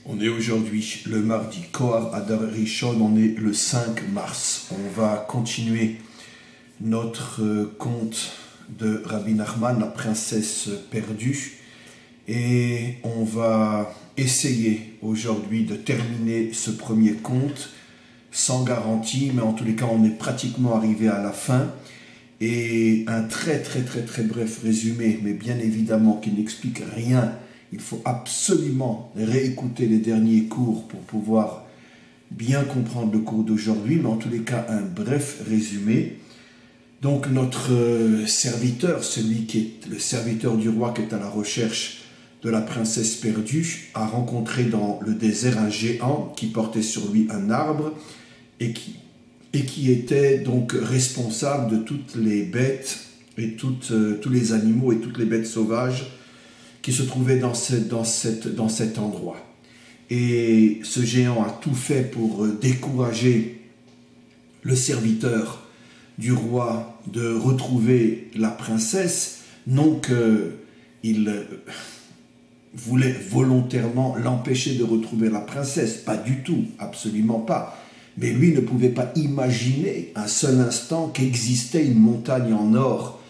On est aujourd'hui le mardi, Kohar Adar Rishon, on est le 5 mars. On va continuer notre conte de Rabbi Nachman, la princesse perdue. Et on va essayer aujourd'hui de terminer ce premier conte sans garantie, mais en tous les cas on est pratiquement arrivé à la fin. Et un très bref résumé, mais bien évidemment qui n'explique rien. Il faut absolument réécouter les derniers cours pour pouvoir bien comprendre le cours d'aujourd'hui, mais en tous les cas, un bref résumé. Donc notre serviteur, celui qui est le serviteur du roi qui est à la recherche de la princesse perdue, a rencontré dans le désert un géant qui portait sur lui un arbre et qui était donc responsable de toutes les bêtes et tous les animaux et toutes les bêtes sauvages qui se trouvait dans cet endroit. Et ce géant a tout fait pour décourager le serviteur du roi de retrouver la princesse, non qu'il voulait volontairement l'empêcher de retrouver la princesse, pas du tout, absolument pas. Mais lui ne pouvait pas imaginer un seul instant qu'existait une montagne en or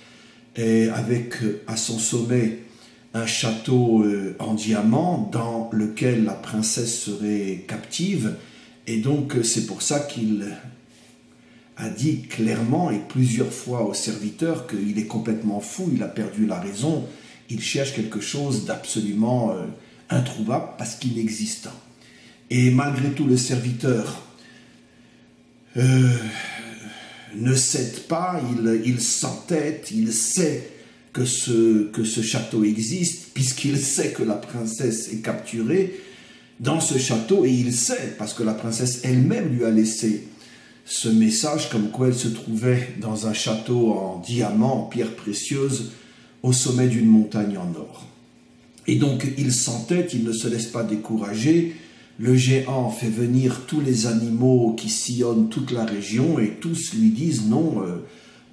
et avec à son sommet un château en diamant dans lequel la princesse serait captive. Et donc c'est pour ça qu'il a dit clairement et plusieurs fois au serviteur qu'il est complètement fou, il a perdu la raison, il cherche quelque chose d'absolument introuvable parce qu'inexistant. Et malgré tout le serviteur ne cède pas, il s'entête, il sait que ce château existe, puisqu'il sait que la princesse est capturée dans ce château, et il sait, parce que la princesse elle-même lui a laissé ce message, comme quoi elle se trouvait dans un château en diamant, en pierres précieuses, au sommet d'une montagne en or. Et donc il s'entête, il ne se laisse pas décourager, le géant fait venir tous les animaux qui sillonnent toute la région, et tous lui disent non,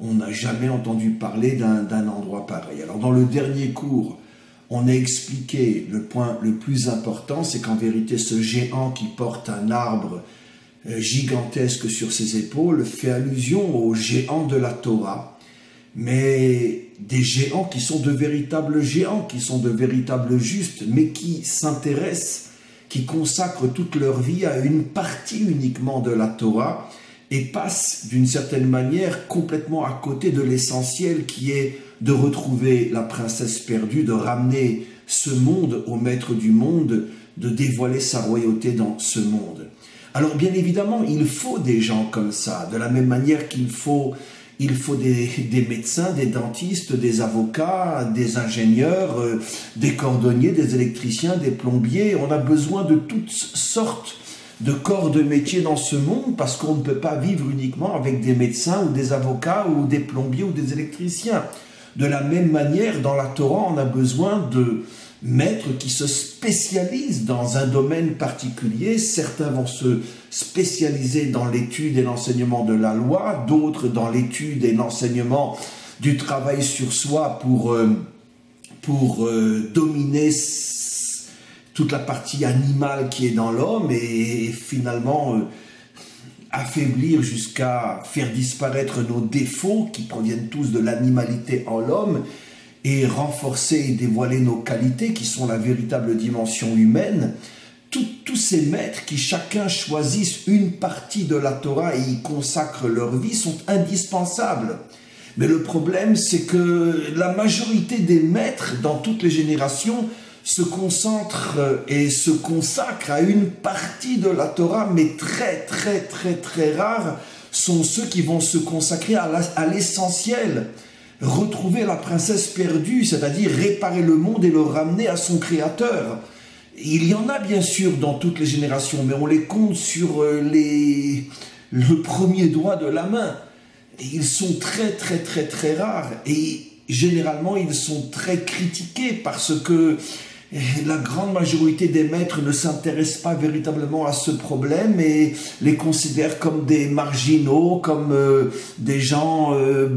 on n'a jamais entendu parler d'un endroit pareil. Alors dans le dernier cours, on a expliqué le point le plus important, c'est qu'en vérité ce géant qui porte un arbre gigantesque sur ses épaules fait allusion aux géants de la Torah, mais des géants qui sont de véritables géants, qui sont de véritables justes, mais qui s'intéressent, qui consacrent toute leur vie à une partie uniquement de la Torah, et passe d'une certaine manière complètement à côté de l'essentiel qui est de retrouver la princesse perdue, de ramener ce monde au maître du monde, de dévoiler sa royauté dans ce monde. Alors bien évidemment, il faut des gens comme ça, de la même manière qu'il faut des médecins, des dentistes, des avocats, des ingénieurs, des cordonniers, des électriciens, des plombiers. On a besoin de toutes sortes de corps de métier dans ce monde, parce qu'on ne peut pas vivre uniquement avec des médecins ou des avocats ou des plombiers ou des électriciens. De la même manière, dans la Torah, on a besoin de maîtres qui se spécialisent dans un domaine particulier. Certains vont se spécialiser dans l'étude et l'enseignement de la loi, d'autres dans l'étude et l'enseignement du travail sur soi pour dominer toute la partie animale qui est dans l'homme et finalement affaiblir jusqu'à faire disparaître nos défauts qui proviennent tous de l'animalité en l'homme et renforcer et dévoiler nos qualités qui sont la véritable dimension humaine. Tous ces maîtres qui chacun choisissent une partie de la Torah et y consacrent leur vie sont indispensables. Mais le problème, c'est que la majorité des maîtres dans toutes les générations se concentre et se consacre à une partie de la Torah, mais très rares sont ceux qui vont se consacrer à l'essentiel, retrouver la princesse perdue, c'est-à-dire réparer le monde et le ramener à son créateur. Il y en a bien sûr dans toutes les générations, mais on les compte sur le premier doigt de la main. Et ils sont très rares, et généralement ils sont très critiqués parce que la grande majorité des maîtres ne s'intéressent pas véritablement à ce problème et les considèrent comme des marginaux, comme des gens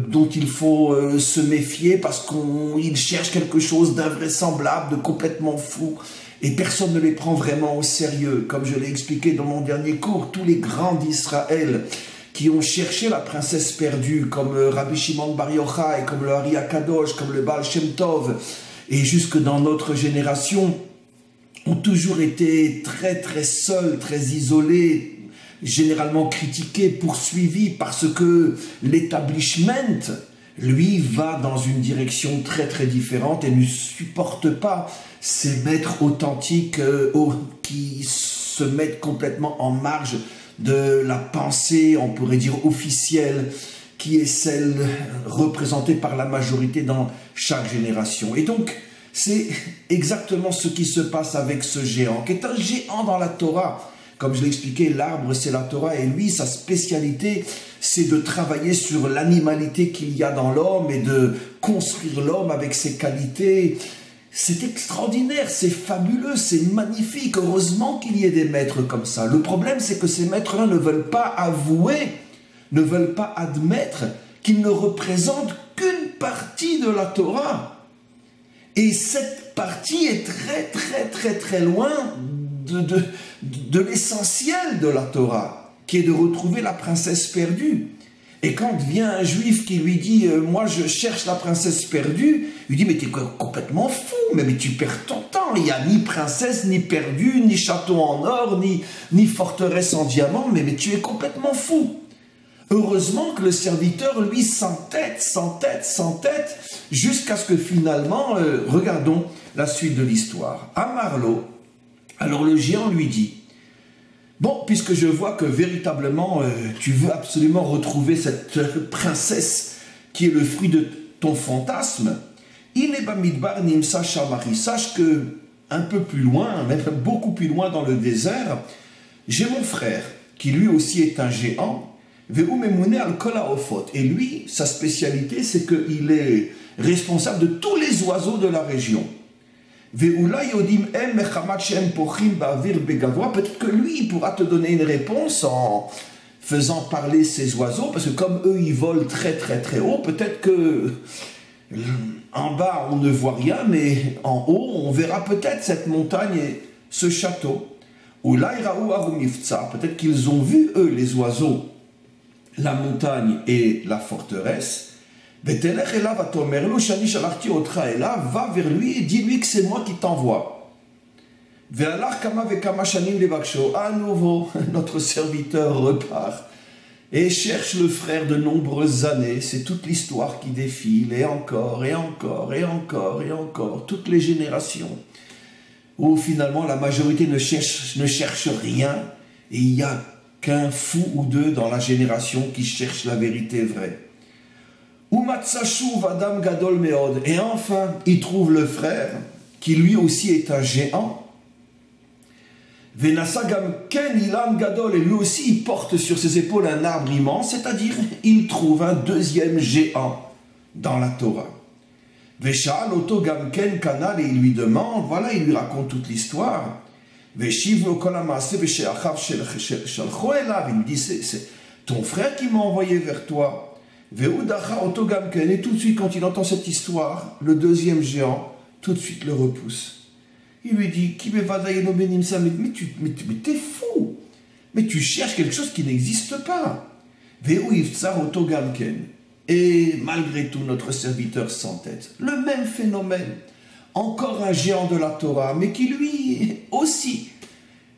dont il faut se méfier parce qu'ils cherchent quelque chose d'invraisemblable, de complètement fou. et personne ne les prend vraiment au sérieux. Comme je l'ai expliqué dans mon dernier cours, tous les grands d'Israël qui ont cherché la princesse perdue, comme Rabbi Shimon Bar Yochai, comme le Ari Akadosh, comme le Baal Shem Tov, et jusque dans notre génération, ont toujours été très très seuls, très isolés, généralement critiqués, poursuivis, parce que l'établissement, lui, va dans une direction très très différente et ne supporte pas ces maîtres authentiques qui se mettent complètement en marge de la pensée, on pourrait dire officielle, qui est celle représentée par la majorité dans chaque génération. Et donc, c'est exactement ce qui se passe avec ce géant, qui est un géant dans la Torah. Comme je l'ai expliqué, l'arbre, c'est la Torah, et lui, sa spécialité, c'est de travailler sur l'animalité qu'il y a dans l'homme et de construire l'homme avec ses qualités. C'est extraordinaire, c'est fabuleux, c'est magnifique. Heureusement qu'il y ait des maîtres comme ça. Le problème, c'est que ces maîtres-là ne veulent pas avouer, ne veulent pas admettre qu'ils ne représentent qu'une partie de la Torah. Et cette partie est très, très, très, très loin de l'essentiel de la Torah, qui est de retrouver la princesse perdue. Et quand vient un juif qui lui dit « Moi, je cherche la princesse perdue », il lui dit « Mais tu es complètement fou, mais tu perds ton temps. Il n'y a ni princesse, ni perdue, ni château en or, ni forteresse en diamant, mais tu es complètement fou. » Heureusement que le serviteur, lui, s'entête, jusqu'à ce que finalement, regardons la suite de l'histoire. À Marlo, alors le géant lui dit « Bon, puisque je vois que véritablement tu veux absolument retrouver cette princesse qui est le fruit de ton fantasme, sache que un peu plus loin, même beaucoup plus loin dans le désert, j'ai mon frère qui lui aussi est un géant, et lui, sa spécialité, c'est qu'il est responsable de tous les oiseaux de la région. Peut-être que lui, il pourra te donner une réponse en faisant parler ces oiseaux, parce que comme eux, ils volent très très très haut, peut-être que en bas, on ne voit rien, mais en haut, on verra peut-être cette montagne et ce château. Peut-être qu'ils ont vu, eux, les oiseaux, la montagne et la forteresse. Va vers lui et dis-lui que c'est moi qui t'envoie. À nouveau, notre serviteur repart et cherche le frère de nombreuses années. C'est toute l'histoire qui défile, et encore, et encore, et encore, et encore, toutes les générations, où finalement la majorité ne cherche rien, et il n'y a qu'un fou ou deux dans la génération qui cherche la vérité vraie. Et enfin, il trouve le frère, qui lui aussi est un géant. Et lui aussi, il porte sur ses épaules un arbre immense, c'est-à-dire, il trouve un deuxième géant dans la Torah. Et il lui demande, voilà, il lui raconte toute l'histoire. Il lui dit, c'est ton frère qui m'a envoyé vers toi. Et tout de suite, quand il entend cette histoire, le deuxième géant, tout de suite le repousse. Il lui dit, mais t'es fou, mais tu cherches quelque chose qui n'existe pas. Et malgré tout, notre serviteur s'entête. Le même phénomène, encore un géant de la Torah, mais qui lui aussi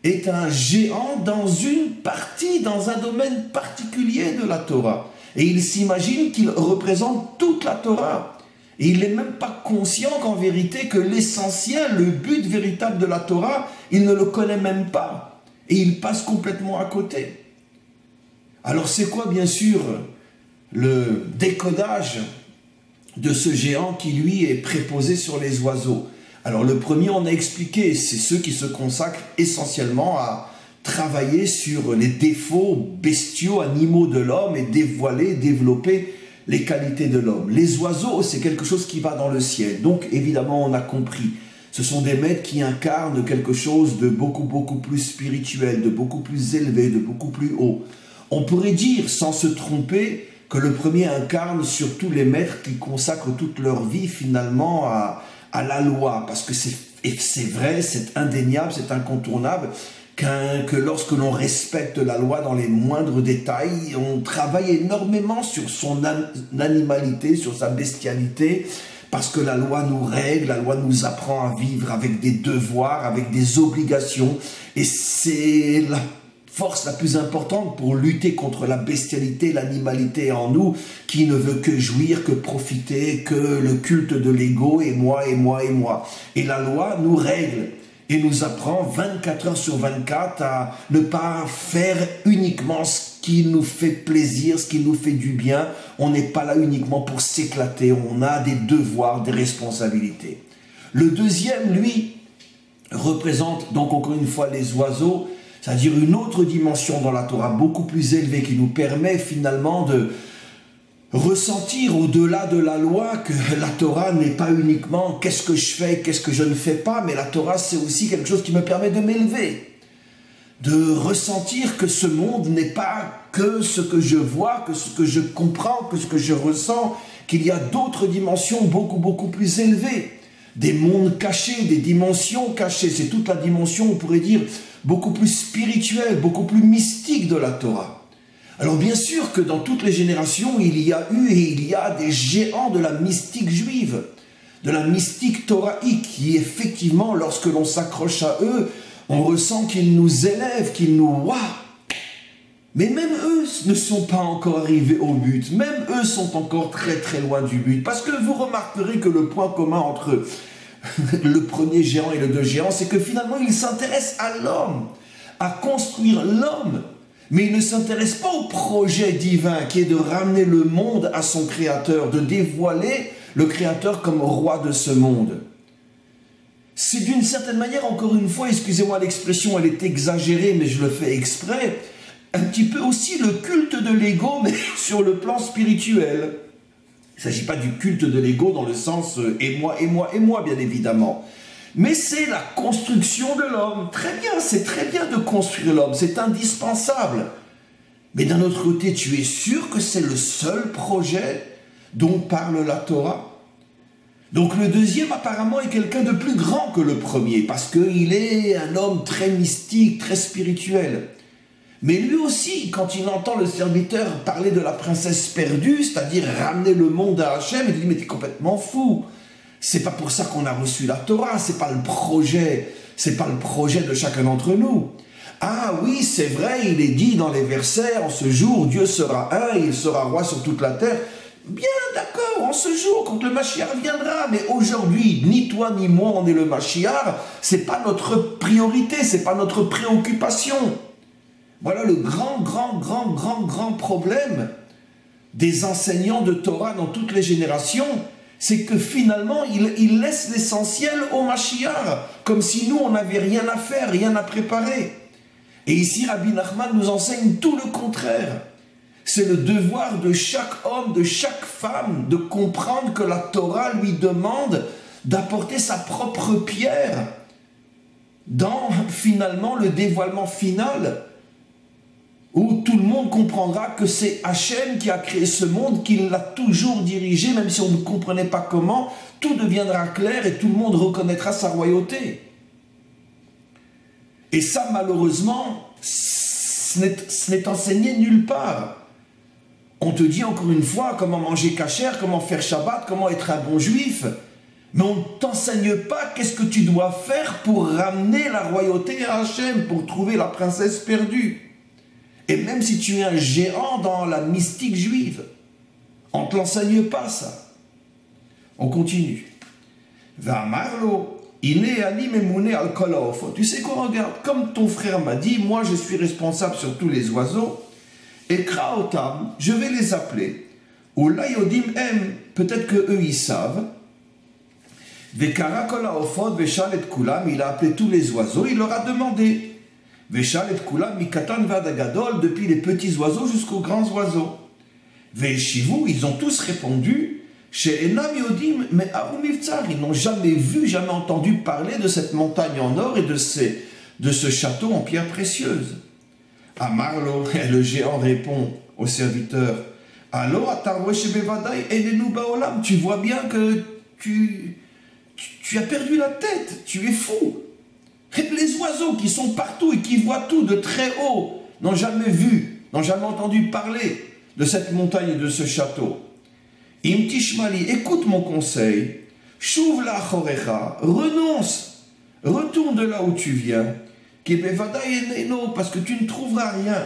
est un géant dans une partie, dans un domaine particulier de la Torah. Et il s'imagine qu'il représente toute la Torah. Et il n'est même pas conscient qu'en vérité, que l'essentiel, le but véritable de la Torah, il ne le connaît même pas. Et il passe complètement à côté. Alors c'est quoi, bien sûr, le décodage de ce géant qui, lui, est préposé sur les oiseaux? Alors le premier, on a expliqué, c'est ceux qui se consacrent essentiellement à travailler sur les défauts bestiaux, animaux de l'homme et dévoiler, développer les qualités de l'homme. Les oiseaux, c'est quelque chose qui va dans le ciel. Donc, évidemment, on a compris. Ce sont des maîtres qui incarnent quelque chose de beaucoup plus spirituel, de beaucoup plus élevé, de beaucoup plus haut. On pourrait dire, sans se tromper, que le premier incarne surtout les maîtres qui consacrent toute leur vie, finalement, à la loi, parce que c'est Et c'est vrai, c'est indéniable, c'est incontournable que lorsque l'on respecte la loi dans les moindres détails, on travaille énormément sur son animalité, sur sa bestialité, parce que la loi nous règle, la loi nous apprend à vivre avec des devoirs, avec des obligations, et c'est la force la plus importante pour lutter contre la bestialité, l'animalité en nous, qui ne veut que jouir, que profiter, que le culte de l'ego, et moi, et moi, et moi. Et la loi nous règle et nous apprend 24 heures sur 24 à ne pas faire uniquement ce qui nous fait plaisir, ce qui nous fait du bien. On n'est pas là uniquement pour s'éclater, on a des devoirs, des responsabilités. Le deuxième, lui, représente donc encore une fois les oiseaux, c'est-à-dire une autre dimension dans la Torah, beaucoup plus élevée, qui nous permet finalement de ressentir au-delà de la loi que la Torah n'est pas uniquement qu'est-ce que je fais, qu'est-ce que je ne fais pas, mais la Torah c'est aussi quelque chose qui me permet de m'élever, de ressentir que ce monde n'est pas que ce que je vois, que ce que je comprends, que ce que je ressens, qu'il y a d'autres dimensions beaucoup plus élevées, des mondes cachés, des dimensions cachées. C'est toute la dimension, on pourrait dire, beaucoup plus spirituelle, beaucoup plus mystique de la Torah. Alors bien sûr que dans toutes les générations, il y a eu et il y a des géants de la mystique juive, de la mystique thoraïque, qui effectivement, lorsque l'on s'accroche à eux, on ressent qu'ils nous élèvent, qu'ils nous... Waouh! Mais même eux ne sont pas encore arrivés au but, même eux sont encore très loin du but, parce que vous remarquerez que le point commun entre le premier géant et le deux géants, c'est que finalement ils s'intéressent à l'homme, à construire l'homme, mais ils ne s'intéressent pas au projet divin qui est de ramener le monde à son créateur, de dévoiler le créateur comme roi de ce monde. C'est d'une certaine manière, encore une fois, excusez-moi l'expression, elle est exagérée, mais je le fais exprès, un petit peu aussi le culte de l'ego, mais sur le plan spirituel. Il ne s'agit pas du culte de l'ego dans le sens et moi, et moi, et moi, bien évidemment. Mais c'est la construction de l'homme. Très bien, c'est très bien de construire l'homme, c'est indispensable. Mais d'un autre côté, tu es sûr que c'est le seul projet dont parle la Torah? Donc le deuxième apparemment est quelqu'un de plus grand que le premier, parce qu'il est un homme très mystique, très spirituel. Mais lui aussi, quand il entend le serviteur parler de la princesse perdue, c'est-à-dire ramener le monde à Hachem, il dit « mais t'es complètement fou !» C'est pas pour ça qu'on a reçu la Torah, c'est pas le projet de chacun d'entre nous. Ah oui, c'est vrai, il est dit dans les versets, en ce jour, Dieu sera un et il sera roi sur toute la terre. Bien, d'accord, en ce jour, quand le Mashiach viendra, mais aujourd'hui, ni toi ni moi, on est le Mashiach, c'est pas notre priorité, c'est pas notre préoccupation. Voilà le grand problème des enseignants de Torah dans toutes les générations, c'est que finalement, ils laissent l'essentiel au Mashiach, comme si nous, on n'avait rien à faire, rien à préparer. Et ici, Rabbi Nachman nous enseigne tout le contraire. C'est le devoir de chaque homme, de chaque femme, de comprendre que la Torah lui demande d'apporter sa propre pierre dans, finalement, le dévoilement final, où tout le monde comprendra que c'est Hachem qui a créé ce monde, qu'il l'a toujours dirigé, même si on ne comprenait pas comment, tout deviendra clair et tout le monde reconnaîtra sa royauté. Et ça, malheureusement, ce n'est enseigné nulle part. On te dit encore une fois comment manger kasher, comment faire Shabbat, comment être un bon juif, mais on ne t'enseigne pas qu'est-ce que tu dois faire pour ramener la royauté à Hachem, pour trouver la princesse perdue. Et même si tu es un géant dans la mystique juive, on ne te l'enseigne pas ça. On continue. Va Marlo, iné ani memouné al kol haofot. Tu sais quoi, regarde, comme ton frère m'a dit, moi je suis responsable sur tous les oiseaux, et kraotam, je vais les appeler. Ou layodim em, peut-être que eux ils savent. Vekara kol haofot veshal et kulam, il a appelé tous les oiseaux, il leur a demandé. Veshal et kulam mikatan vadagadol, depuis les petits oiseaux jusqu'aux grands oiseaux. Veshivu, ils ont tous répondu. Chez Enam Yodim, mais Aru Mivtsar, ils n'ont jamais vu, jamais entendu parler de cette montagne en or et de ce château en pierre précieuse. Amarlo, le géant répond au serviteur, alors tu vois bien que tu as perdu la tête, tu es fou. Les oiseaux qui sont partout et qui voient tout de très haut n'ont jamais vu, n'ont jamais entendu parler de cette montagne et de ce château. Im tishmali, écoute mon conseil, chouv la chorecha, renonce, retourne de là où tu viens, parce que tu ne trouveras rien.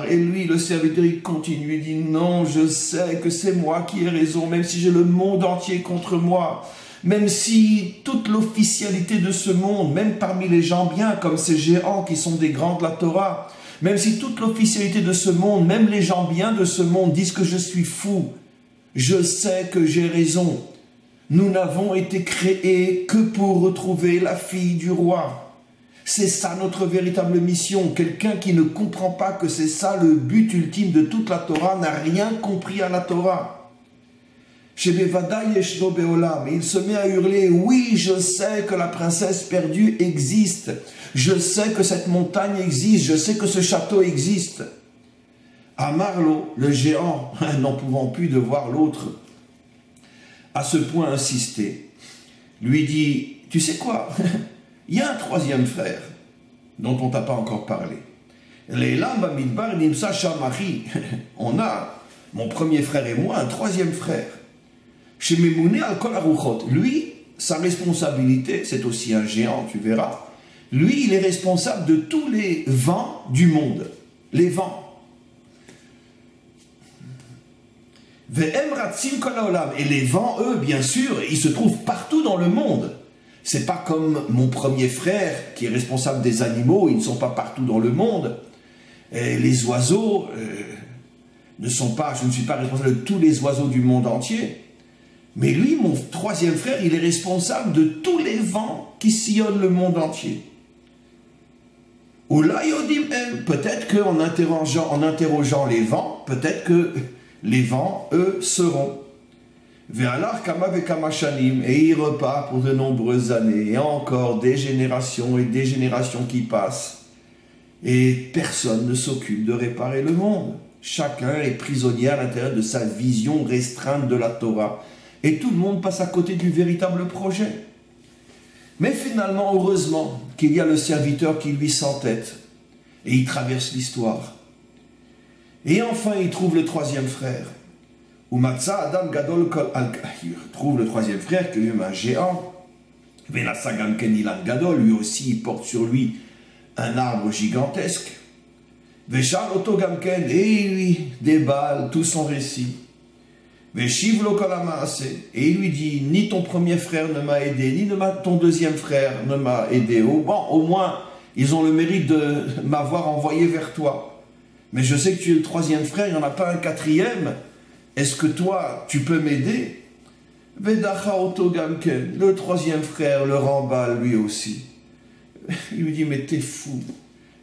Et lui, le serviteur, il continue, il dit non, je sais que c'est moi qui ai raison, même si j'ai le monde entier contre moi, même si toute l'officialité de ce monde, même parmi les gens bien, comme ces géants qui sont des grands de la Torah, même si toute l'officialité de ce monde, même les gens bien de ce monde disent que je suis fou, je sais que j'ai raison. Nous n'avons été créés que pour retrouver la fille du roi. C'est ça notre véritable mission. Quelqu'un qui ne comprend pas que c'est ça le but ultime de toute la Torah n'a rien compris à la Torah. Et il se met à hurler, oui, je sais que la princesse perdue existe. Je sais que cette montagne existe. Je sais que ce château existe. Amarlo, le géant, n'en pouvant plus de voir l'autre, à ce point insisté, lui dit, tu sais quoi, il y a un troisième frère dont on t'a pas encore parlé. On a, mon premier frère et moi, un troisième frère. Chez Memoune al-Kol. Lui, sa responsabilité, c'est aussi un géant, tu verras. Lui, il est responsable de tous les vents du monde. Les vents. Et les vents, eux, bien sûr, ils se trouvent partout dans le monde. C'est pas comme mon premier frère qui est responsable des animaux, ils ne sont pas partout dans le monde. Et les oiseaux ne sont pas, je ne suis pas responsable de tous les oiseaux du monde entier. Mais lui, mon troisième frère, il est responsable de tous les vents qui sillonnent le monde entier. Ou là, peut-être qu'en interrogeant les vents, peut-être que les vents, eux, seront. Et il repart pour de nombreuses années, et encore des générations et des générations qui passent. Et personne ne s'occupe de réparer le monde. Chacun est prisonnier à l'intérieur de sa vision restreinte de la Torah. Et tout le monde passe à côté du véritable projet. Mais finalement, heureusement, qu'il y a le serviteur qui lui s'entête. Et il traverse l'histoire. Et enfin, il trouve le troisième frère. Umatsa Adam Gadol Kol Al-Kahir. Trouve le troisième frère, qui est un géant. Venasa Gamken Ilan Gadol, lui aussi, il porte sur lui un arbre gigantesque. Veshal Oto Gamken, et lui déballe tout son récit. Veshiv Lo Kol Hamaase, et il lui dit, ni ton premier frère ne m'a aidé, ni ton deuxième frère ne m'a aidé. Bon, au moins, ils ont le mérite de m'avoir envoyé vers toi. Mais je sais que tu es le troisième frère, il n'y en a pas un quatrième. Est-ce que toi, tu peux m'aider? Vedacha Oto Gamken, le troisième frère le remballe lui aussi. Il lui dit, mais t'es fou.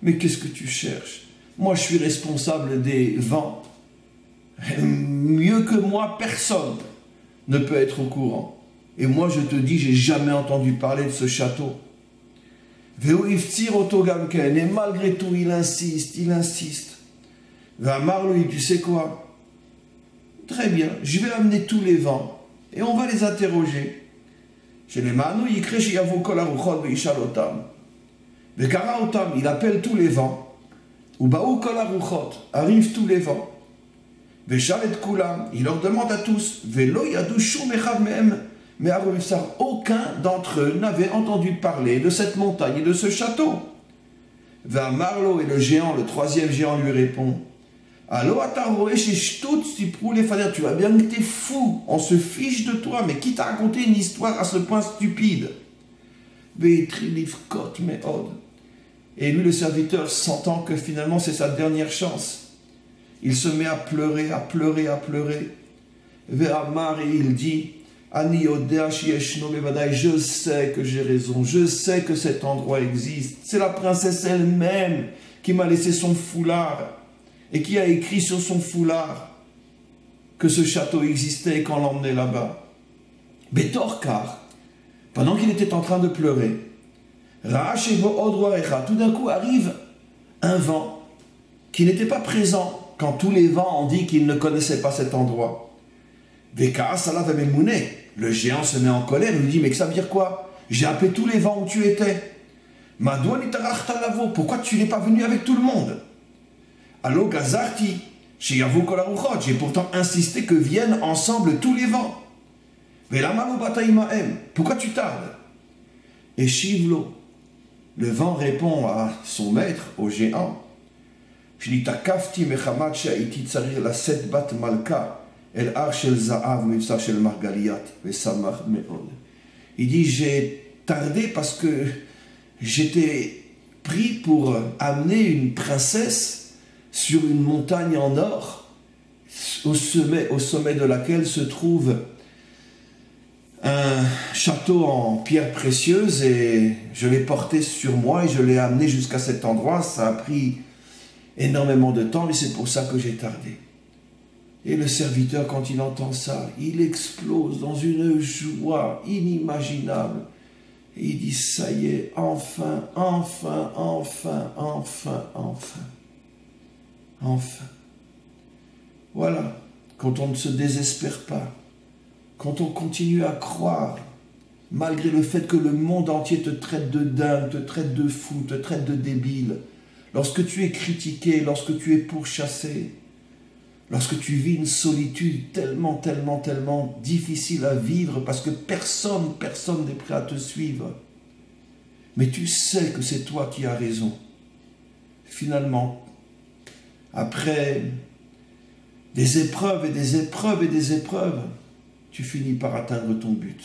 Mais qu'est-ce que tu cherches? Moi, je suis responsable des vents. Mieux que moi, personne ne peut être au courant. Et moi, je te dis, j'ai jamais entendu parler de ce château. Veoiftir Oto Gamken, et malgré tout, il insiste. Vamar lui, tu sais quoi? Très bien, je vais amener tous les vents et on va les interroger. Chez les Manu, il crée chez Yavo Kol Aruchot Veishal Otam. Vekara Otam, il appelle tous les vents. Ubaou Kol Aruchot, arrivent tous les vents. Veshal et Kulam, il leur demande à tous. Velo Yadu Shum Echad Mehem Me'aruvsar. Aucun d'entre eux n'avait entendu parler de cette montagne et de ce château. Vamarlo, et le géant, le troisième géant, lui répond. Alors, tu vas bien que t'es fou, on se fiche de toi, mais qui t'a raconté une histoire à ce point stupide? Et lui, le serviteur, sentant que finalement c'est sa dernière chance, il se met à pleurer. Ve'amar, et il dit, je sais que j'ai raison, je sais que cet endroit existe, c'est la princesse elle-même qui m'a laissé son foulard, et qui a écrit sur son foulard que ce château existait et qu'on l'emmenait là-bas. Betorkar, pendant qu'il était en train de pleurer, tout d'un coup arrive un vent qui n'était pas présent quand tous les vents ont dit qu'ils ne connaissaient pas cet endroit. Le géant se met en colère, il lui dit, mais que ça veut dire quoi? J'ai appelé tous les vents où tu étais. Pourquoi tu n'es pas venu avec tout le monde? Allo gazarti, j'ai pourtant insisté que viennent ensemble tous les vents. Pourquoi tu tardes? Et Shivlo, le vent répond à son maître, au géant. Il dit, j'ai tardé parce que j'étais pris pour amener une princesse sur une montagne en or, au sommet de laquelle se trouve un château en pierre précieuse, et je l'ai porté sur moi et je l'ai amené jusqu'à cet endroit. Ça a pris énormément de temps, mais c'est pour ça que j'ai tardé. Et le serviteur, quand il entend ça, il explose dans une joie inimaginable. Et il dit, ça y est, enfin, enfin, enfin, enfin, enfin. Enfin. Voilà, quand on ne se désespère pas, quand on continue à croire, malgré le fait que le monde entier te traite de dingue, te traite de fou, te traite de débile, lorsque tu es critiqué, lorsque tu es pourchassé, lorsque tu vis une solitude tellement, tellement, tellement difficile à vivre parce que personne n'est prêt à te suivre, mais tu sais que c'est toi qui as raison. Finalement, après des épreuves et des épreuves et des épreuves, tu finis par atteindre ton but.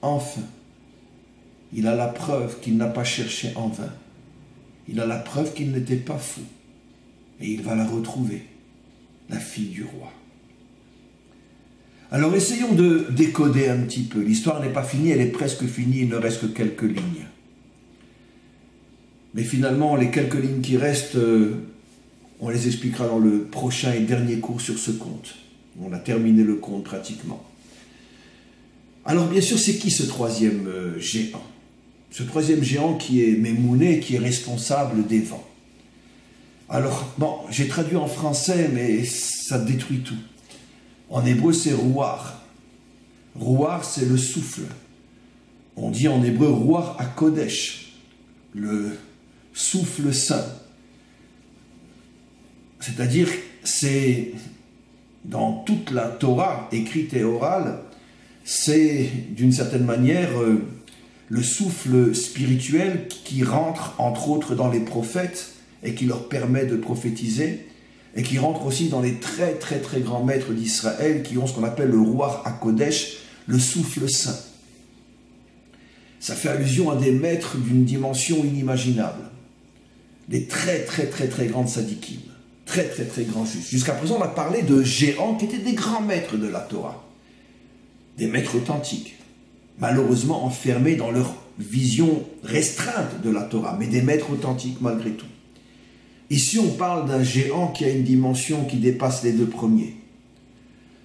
Enfin, il a la preuve qu'il n'a pas cherché en vain. Il a la preuve qu'il n'était pas fou. Et il va la retrouver, la fille du roi. Alors essayons de décoder un petit peu. L'histoire n'est pas finie, elle est presque finie, il ne reste que quelques lignes. Mais finalement, les quelques lignes qui restent, on les expliquera dans le prochain et dernier cours sur ce conte. On a terminé le conte pratiquement. Alors bien sûr, c'est qui ce troisième géant? Ce troisième géant qui est Mémouné, qui est responsable des vents. Alors, bon, j'ai traduit en français, mais ça détruit tout. En hébreu, c'est Ruach. Ruach, c'est le souffle. On dit en hébreu Ruach HaKodesh, le souffle saint. C'est-à-dire, c'est dans toute la Torah écrite et orale, c'est d'une certaine manière le souffle spirituel qui rentre entre autres dans les prophètes et qui leur permet de prophétiser, et qui rentre aussi dans les très très très grands maîtres d'Israël qui ont ce qu'on appelle le Ruach HaKodesh, le souffle saint. Ça fait allusion à des maîtres d'une dimension inimaginable, des très très très très grandes sadikim, très très très grands justes. Jusqu'à présent, on a parlé de géants qui étaient des grands maîtres de la Torah, des maîtres authentiques, malheureusement enfermés dans leur vision restreinte de la Torah, mais des maîtres authentiques malgré tout. Ici, on parle d'un géant qui a une dimension qui dépasse les deux premiers.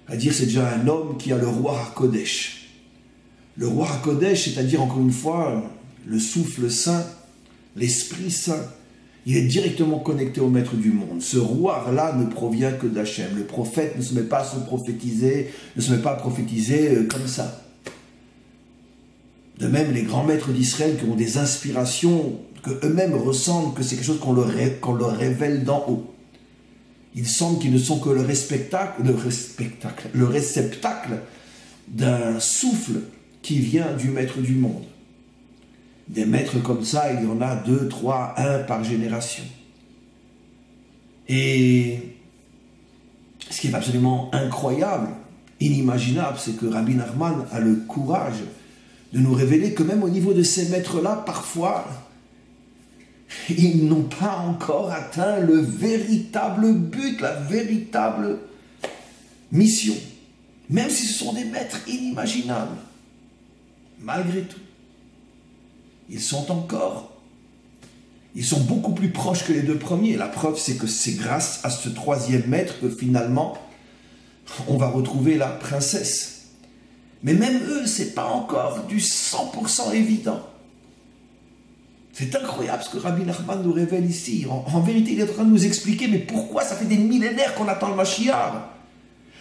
C'est-à-dire, c'est déjà un homme qui a le Ruach HaKodesh. Le Ruach HaKodesh, c'est-à-dire, encore une fois, le souffle saint, l'esprit saint, il est directement connecté au maître du monde. Ce Ruach-là ne provient que d'Hachem. Le prophète ne se met pas à se prophétiser, ne se met pas à prophétiser comme ça. De même, les grands maîtres d'Israël qui ont des inspirations que eux-mêmes ressentent que c'est quelque chose qu'on leur révèle d'en haut. Il semble qu'ils ne sont que le réceptacle d'un souffle qui vient du maître du monde. Des maîtres comme ça, il y en a 2, 3, 1 par génération. Et ce qui est absolument incroyable, inimaginable, c'est que Rabbi Nachman a le courage de nous révéler que même au niveau de ces maîtres-là, parfois, ils n'ont pas encore atteint le véritable but, la véritable mission. Même si ce sont des maîtres inimaginables. Malgré tout, ils sont beaucoup plus proches que les deux premiers. La preuve, c'est que c'est grâce à ce troisième maître que finalement, on va retrouver la princesse. Mais même eux, c'est pas encore du 100% évident. C'est incroyable ce que Rabbi Nachman nous révèle ici. En vérité, il est en train de nous expliquer, mais pourquoi ça fait des millénaires qu'on attend le Mashiach?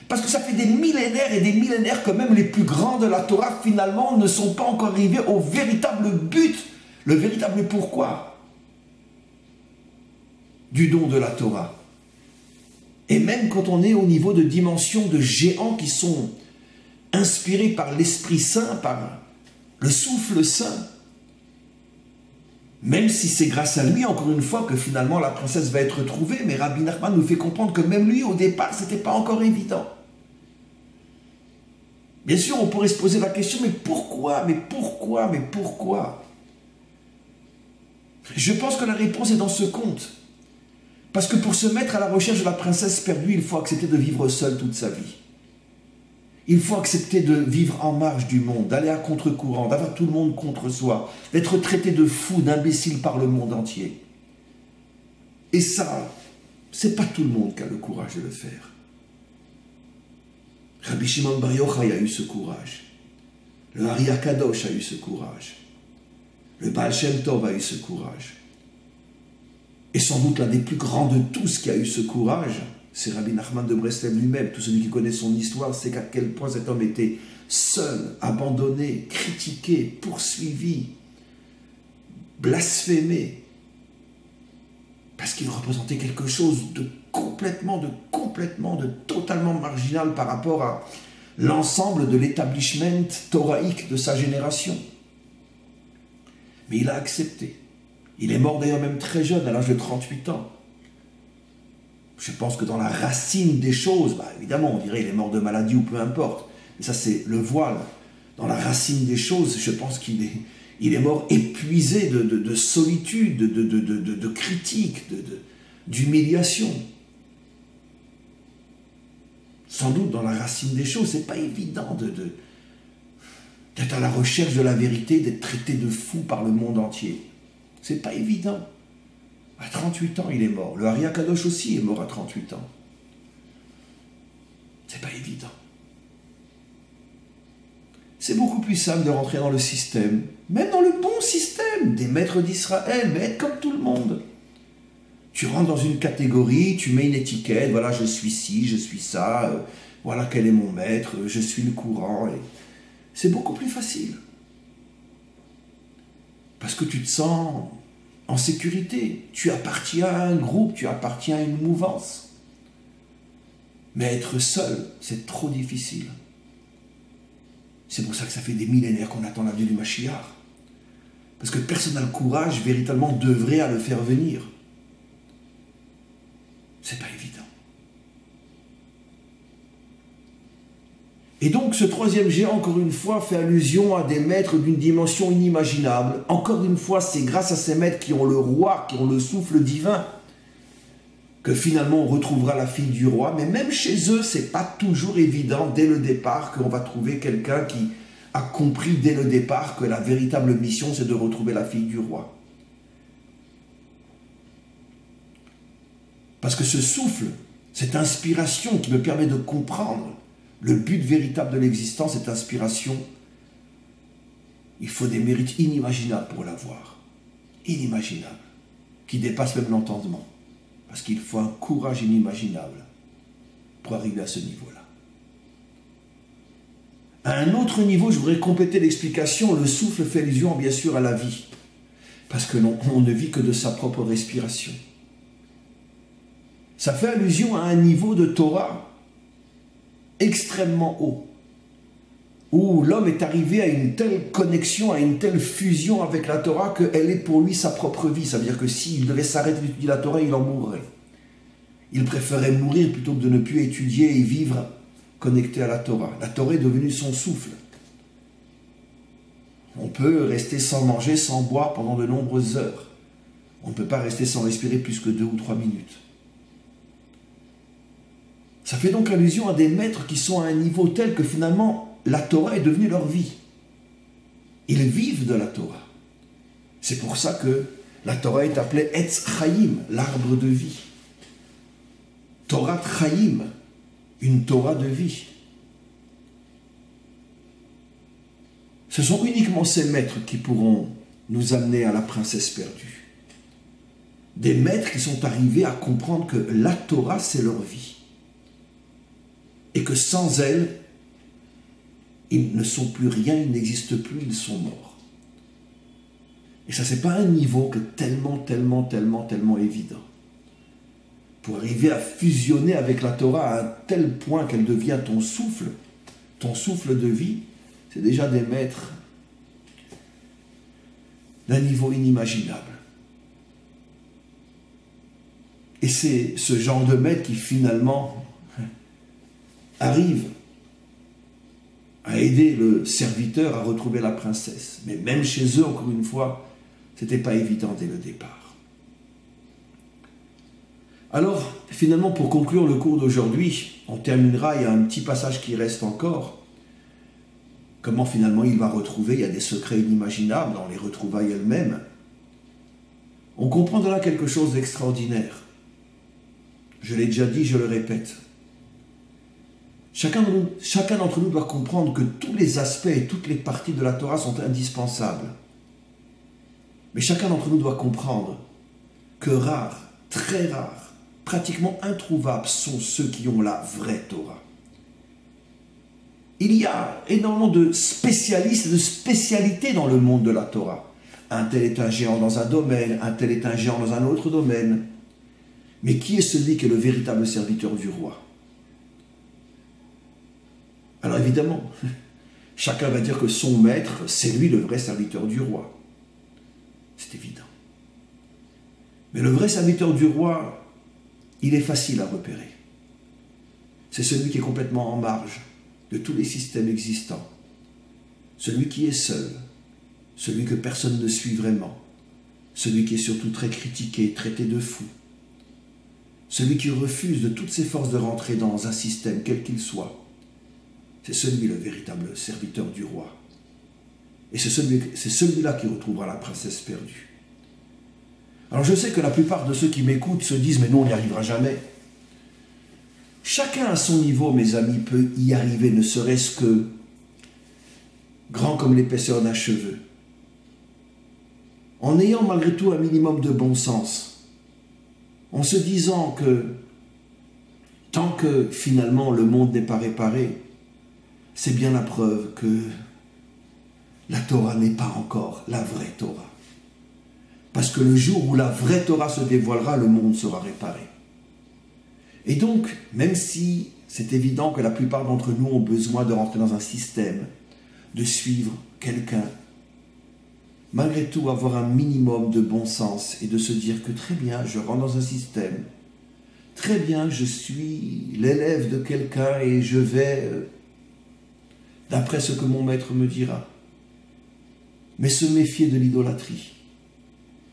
Parce que ça fait des millénaires et des millénaires que même les plus grands de la Torah, finalement, ne sont pas encore arrivés au véritable but, le véritable pourquoi du don de la Torah. Et même quand on est au niveau de dimensions de géants qui sont inspirés par l'Esprit Saint, par le souffle saint, même si c'est grâce à lui, encore une fois, que finalement la princesse va être trouvée, mais Rabbi Nachman nous fait comprendre que même lui, au départ, ce n'était pas encore évident. Bien sûr, on pourrait se poser la question, mais pourquoi, mais pourquoi, mais pourquoi? Je pense que la réponse est dans ce conte. Parce que pour se mettre à la recherche de la princesse perdue, il faut accepter de vivre seul toute sa vie. Il faut accepter de vivre en marge du monde, d'aller à contre-courant, d'avoir tout le monde contre soi, d'être traité de fou, d'imbécile par le monde entier. Et ça, c'est pas tout le monde qui a le courage de le faire. Rabbi Shimon Bar Yochai a eu ce courage. Le Ari Akadosh a eu ce courage. Le Baal Shem Tov a eu ce courage. Et sans doute l'un des plus grands de tous qui a eu ce courage, c'est Rabbi Nachman de Breslev lui-même. Tout celui qui connaît son histoire sait qu'à quel point cet homme était seul, abandonné, critiqué, poursuivi, blasphémé, parce qu'il représentait quelque chose de totalement marginal par rapport à l'ensemble de l'établissement thoraïque de sa génération. Mais il a accepté. Il est mort d'ailleurs même très jeune, à l'âge de 38 ans. Je pense que dans la racine des choses, évidemment, on dirait qu'il est mort de maladie ou peu importe, mais ça c'est le voile. Dans la racine des choses, je pense qu'il est mort épuisé de solitude, de critique, d'humiliation. Sans doute dans la racine des choses, c'est pas évident d'être à la recherche de la vérité, d'être traité de fou par le monde entier. C'est pas évident. À 38 ans, il est mort. Le Ari Akadosh aussi est mort à 38 ans. C'est pas évident. C'est beaucoup plus simple de rentrer dans le système, même dans le bon système des maîtres d'Israël, mais être comme tout le monde. Tu rentres dans une catégorie, tu mets une étiquette, voilà, je suis ci, je suis ça, voilà quel est mon maître, je suis le courant. Et c'est beaucoup plus facile. Parce que tu te sens en sécurité. Tu appartiens à un groupe, tu appartiens à une mouvance. Mais être seul, c'est trop difficile. C'est pour ça que ça fait des millénaires qu'on attend la venue du Mashiach. Parce que personne n'a le courage véritablement d'œuvrer à le faire venir. C'est pas évident. Et donc ce troisième géant, encore une fois, fait allusion à des maîtres d'une dimension inimaginable. Encore une fois, c'est grâce à ces maîtres qui ont le roi, qui ont le souffle divin, que finalement on retrouvera la fille du roi. Mais même chez eux, c'est pas toujours évident dès le départ qu'on va trouver quelqu'un qui a compris dès le départ que la véritable mission, c'est de retrouver la fille du roi. Parce que ce souffle, cette inspiration qui me permet de comprendre le but véritable de l'existence, cette inspiration, il faut des mérites inimaginables pour l'avoir. Inimaginables. Qui dépassent même l'entendement. Parce qu'il faut un courage inimaginable pour arriver à ce niveau-là. À un autre niveau, je voudrais compléter l'explication. Le souffle fait allusion, bien sûr, à la vie. Parce que on ne vit que de sa propre respiration. Ça fait allusion à un niveau de Torah extrêmement haut, où l'homme est arrivé à une telle connexion, à une telle fusion avec la Torah qu'elle est pour lui sa propre vie. Ça veut dire que s'il devait s'arrêter d'étudier la Torah, il en mourrait. Il préférait mourir plutôt que de ne plus étudier et vivre connecté à la Torah. La Torah est devenue son souffle. On peut rester sans manger, sans boire pendant de nombreuses heures. On ne peut pas rester sans respirer plus que 2 ou 3 minutes. Ça fait donc allusion à des maîtres qui sont à un niveau tel que finalement la Torah est devenue leur vie. Ils vivent de la Torah. C'est pour ça que la Torah est appelée Etz Chaim, l'arbre de vie. Torah Chaim, une Torah de vie. Ce sont uniquement ces maîtres qui pourront nous amener à la princesse perdue. Des maîtres qui sont arrivés à comprendre que la Torah, c'est leur vie. et que sans elle, ils ne sont plus rien, ils n'existent plus, ils sont morts. Et ça, c'est pas un niveau que tellement évident. Pour arriver à fusionner avec la Torah à un tel point qu'elle devient ton souffle de vie, c'est déjà des maîtres d'un niveau inimaginable. Et c'est ce genre de maître qui finalement arrive à aider le serviteur à retrouver la princesse. Mais même chez eux, encore une fois, c'était pas évident dès le départ. Alors, finalement, pour conclure le cours d'aujourd'hui, on terminera, il y a un petit passage qui reste encore. Comment finalement il va retrouver, il y a des secrets inimaginables dans les retrouvailles elles-mêmes. On comprend de là quelque chose d'extraordinaire. Je l'ai déjà dit, je le répète. Chacun d'entre nous doit comprendre que tous les aspects et toutes les parties de la Torah sont indispensables. Mais chacun d'entre nous doit comprendre que rares, très rares, pratiquement introuvables sont ceux qui ont la vraie Torah. Il y a énormément de spécialistes et de spécialités dans le monde de la Torah. Un tel est un géant dans un domaine, un tel est un géant dans un autre domaine. Mais qui est celui qui est le véritable serviteur du roi? Alors évidemment, chacun va dire que son maître, c'est lui le vrai serviteur du roi. C'est évident. Mais le vrai serviteur du roi, il est facile à repérer. C'est celui qui est complètement en marge de tous les systèmes existants. Celui qui est seul, celui que personne ne suit vraiment, celui qui est surtout très critiqué, traité de fou, celui qui refuse de toutes ses forces de rentrer dans un système quel qu'il soit. C'est celui le véritable serviteur du roi. Et c'est celui-là qui retrouvera la princesse perdue. Alors je sais que la plupart de ceux qui m'écoutent se disent « mais nous on n'y arrivera jamais ». Chacun à son niveau, mes amis, peut y arriver, ne serait-ce que grand comme l'épaisseur d'un cheveu. En ayant malgré tout un minimum de bon sens, en se disant que tant que finalement le monde n'est pas réparé, c'est bien la preuve que la Torah n'est pas encore la vraie Torah. Parce que le jour où la vraie Torah se dévoilera, le monde sera réparé. Et donc, même si c'est évident que la plupart d'entre nous ont besoin de rentrer dans un système, de suivre quelqu'un, malgré tout avoir un minimum de bon sens et de se dire que très bien, je rentre dans un système, très bien, je suis l'élève de quelqu'un et je vais d'après ce que mon maître me dira. Mais se méfier de l'idolâtrie.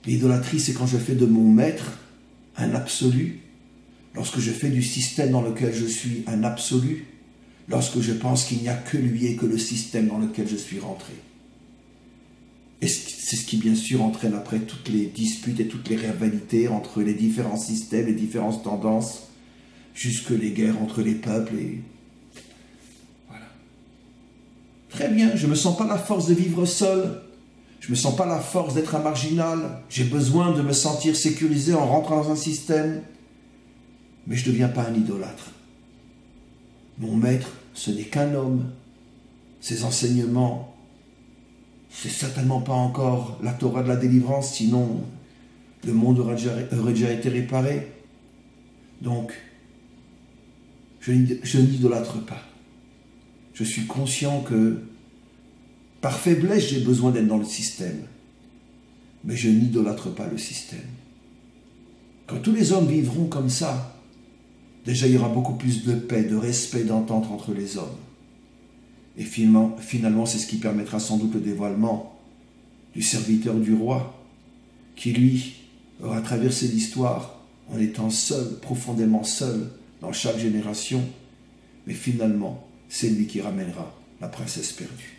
L'idolâtrie, c'est quand je fais de mon maître un absolu, lorsque je fais du système dans lequel je suis un absolu, lorsque je pense qu'il n'y a que lui et que le système dans lequel je suis rentré. Et c'est ce qui, bien sûr, entraîne après toutes les disputes et toutes les rivalités entre les différents systèmes, les différentes tendances, jusque les guerres entre les peuples. Et voilà. Très bien, je ne me sens pas la force de vivre seul. Je ne me sens pas la force d'être un marginal. J'ai besoin de me sentir sécurisé en rentrant dans un système. Mais je ne deviens pas un idolâtre. Mon maître, ce n'est qu'un homme. Ses enseignements, c'est certainement pas encore la Torah de la délivrance, sinon le monde aurait déjà été réparé. Donc, je n'idolâtre pas. Je suis conscient que par faiblesse, j'ai besoin d'être dans le système. Mais je n'idolâtre pas le système. Quand tous les hommes vivront comme ça, déjà il y aura beaucoup plus de paix, de respect, d'entente entre les hommes. Et finalement, c'est ce qui permettra sans doute le dévoilement du serviteur du roi, qui lui aura traversé l'histoire en étant seul, profondément seul, dans chaque génération. Mais finalement, c'est lui qui ramènera la princesse perdue.